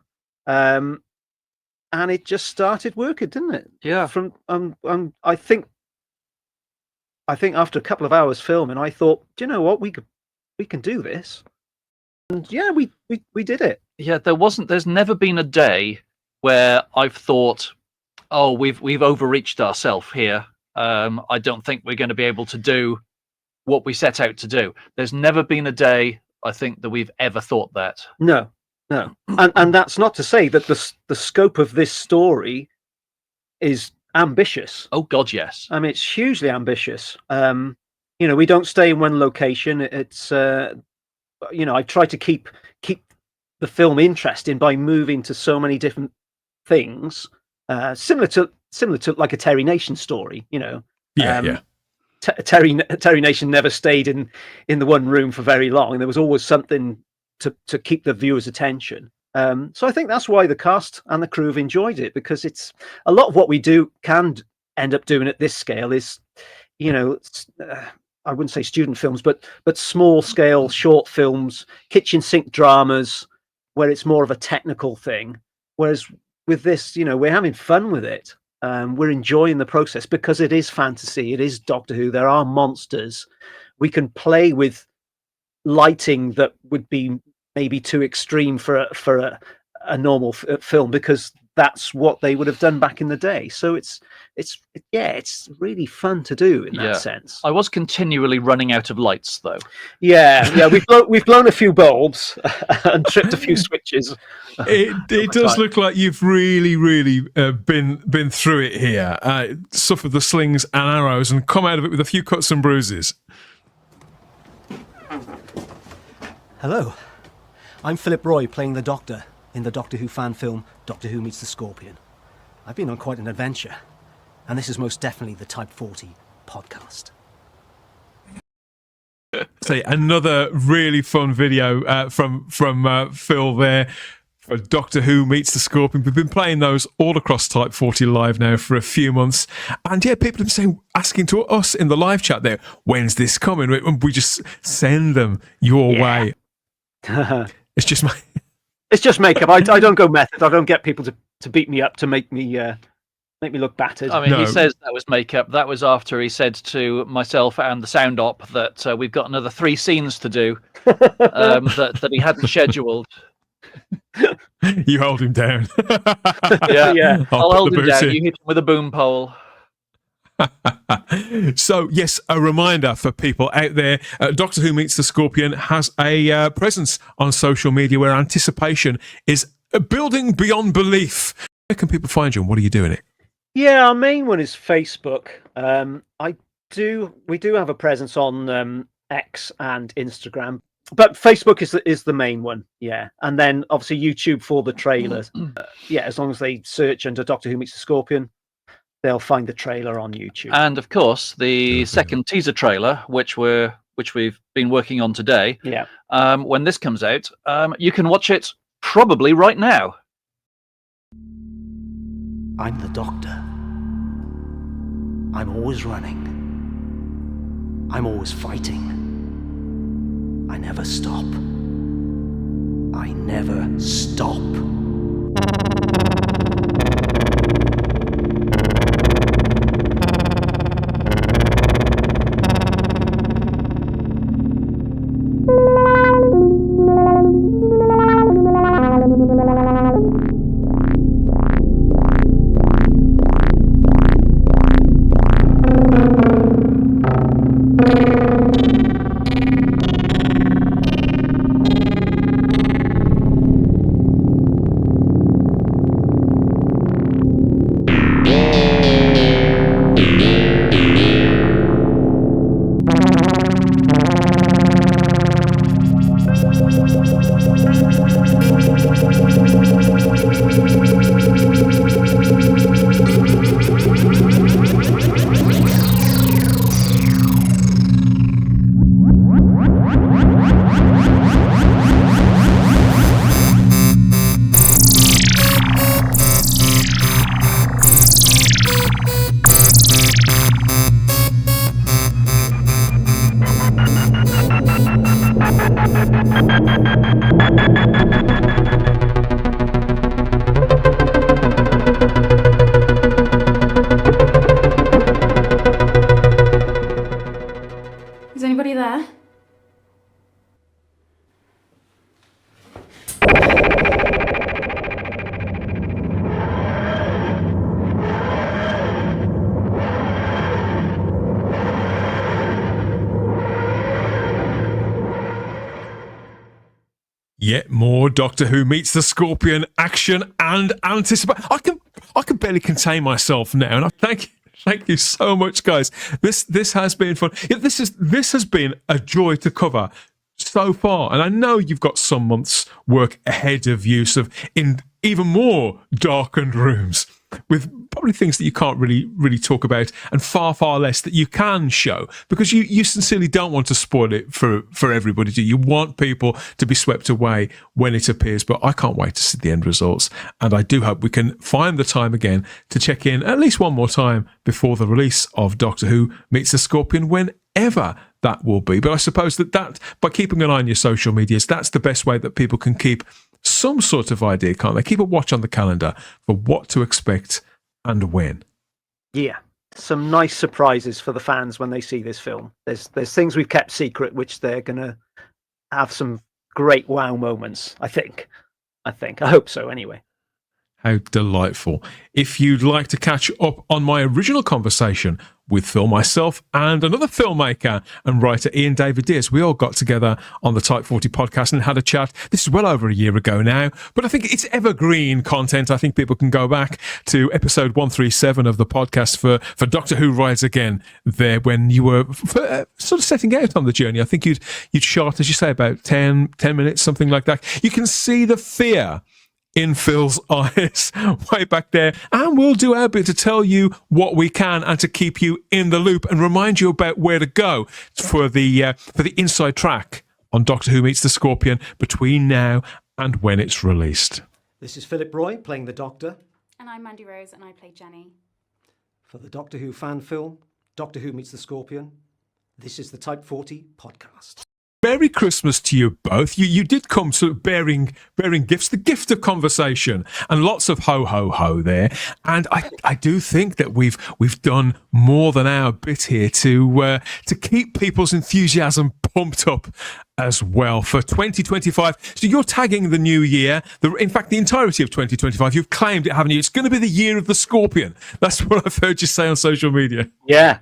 and it just started working, didn't it? Yeah. From I think after a couple of hours filming, I thought, do you know what, we can do this, and yeah, we did it. Yeah, there's never been a day where I've thought, oh, we've overreached ourselves here. I don't think we're going to be able to do what we set out to do. There's never been a day, I think, that we've ever thought that. No, and that's not to say that the scope of this story is ambitious. Oh God, yes. I mean, it's hugely ambitious. We don't stay in one location. It's I try to keep the film interesting by moving to so many different things, similar to similar to like a Terry Nation story, Yeah. Terry Nation never stayed in the one room for very long. There was always something to keep the viewer's attention. So I think that's why the cast and the crew have enjoyed it, because it's a lot of what we can end up doing at this scale is, I wouldn't say student films, but small scale short films, kitchen sink dramas, where it's more of a technical thing. Whereas with this, we're having fun with it. We're enjoying the process because it is fantasy. It is Doctor Who. There are monsters. We can play with lighting that would be maybe too extreme for a normal film, because that's what they would have done back in the day. So it's really fun to do in that sense. I was continually running out of lights, though. Yeah, we've blown a few bulbs and tripped a few switches. It does look like you've really, really been through it here. Suffered the slings and arrows and come out of it with a few cuts and bruises. Hello, I'm Phillip Roy, playing the Doctor in the Doctor Who fan film Doctor Who Meets the Scorpion. I've been on quite an adventure, and this is most definitely the Type 40 podcast. Say another really fun video from Phil there for Doctor Who Meets the Scorpion. We've been playing those all across Type 40 Live now for a few months, and yeah, people have been asking to us in the live chat there, when's this coming? We just send them your way. It's just makeup. I don't go method. I don't get people to beat me up to make me look battered. I mean, He says that was makeup. That was after he said to myself and the sound op that we've got another 3 scenes to do that he hadn't scheduled. You hold him down. Yeah. I'll hold him down. You hit him with a boom pole. So, yes, a reminder for people out there, Doctor Who Meets the Scorpion has a presence on social media where anticipation is building beyond belief. Where can people find you and what are you doing it? Yeah, our main one is Facebook. We do have a presence on X and Instagram, but Facebook is the main one, yeah. And then obviously YouTube for the trailers. As long as they search under Doctor Who Meets the Scorpion, they'll find the trailer on YouTube. And of course, the second teaser trailer, which we've been working on today. Yeah. When this comes out, you can watch it probably right now. I'm the Doctor. I'm always running. I'm always fighting. I never stop. I never stop. Is anybody there? Yet more Doctor Who Meets the Scorpion action and anticipation. I can barely contain myself now, and I thank you so much, guys. This has been fun. This has been a joy to cover so far, and I know you've got some months' work ahead of you. So in even more darkened rooms with probably things that you can't really talk about, and far less that you can show, because you sincerely don't want to spoil it for everybody, do you? You want people to be swept away when it appears. But I can't wait to see the end results, and I do hope we can find the time again to check in at least one more time before the release of Doctor Who Meets the Scorpion, whenever that will be. But I suppose that by keeping an eye on your social medias, that's the best way that people can keep some sort of idea, can't they? Keep a watch on the calendar for what to expect and when. Yeah, some nice surprises for the fans when they see this film. There's things we've kept secret, which they're going to have some great wow moments, I think. I hope so, anyway. How delightful. If you'd like to catch up on my original conversation with Phil, myself, and another filmmaker and writer, Ian David Diaz, we all got together on the Type 40 podcast and had a chat. This is well over a year ago now, but I think it's evergreen content. I think people can go back to episode 137 of the podcast for Doctor Who Rides Again there, when you were sort of setting out on the journey. I think you'd shot, as you say, about 10 minutes, something like that. You can see the fear in Phil's eyes way back there, and we'll do our bit to tell you what we can and to keep you in the loop and remind you about where to go for the inside track on Doctor Who Meets the Scorpion between now and when it's released. This is Phillip Roy playing the Doctor. And I'm Mandy Rose, and I play Jenny. For the Doctor Who fan film, Doctor Who Meets the Scorpion, this is the Type 40 podcast. Merry Christmas to you both. You did come sort of bearing gifts, the gift of conversation, and lots of ho ho ho there. And I do think that we've done more than our bit here to keep people's enthusiasm pumped up as well for 2025. So you're tagging the new year, in fact the entirety of 2025. You've claimed it, haven't you? It's going to be the year of the Scorpion. That's what I've heard you say on social media. Yeah,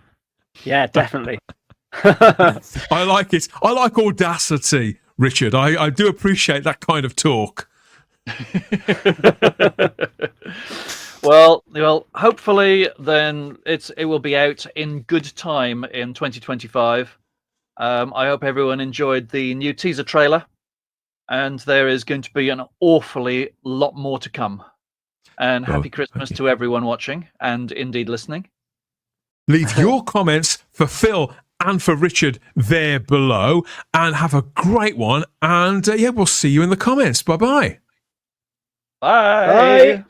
definitely. I like it. I like audacity, Richard. I do appreciate that kind of talk. Well, hopefully then it will be out in good time in 2025. I hope everyone enjoyed the new teaser trailer, and there is going to be an awfully lot more to come. And happy Christmas to everyone watching and indeed listening. Leave your comments for Phil and for Richard there below, and have a great one. And we'll see you in the comments. Bye-bye. Bye.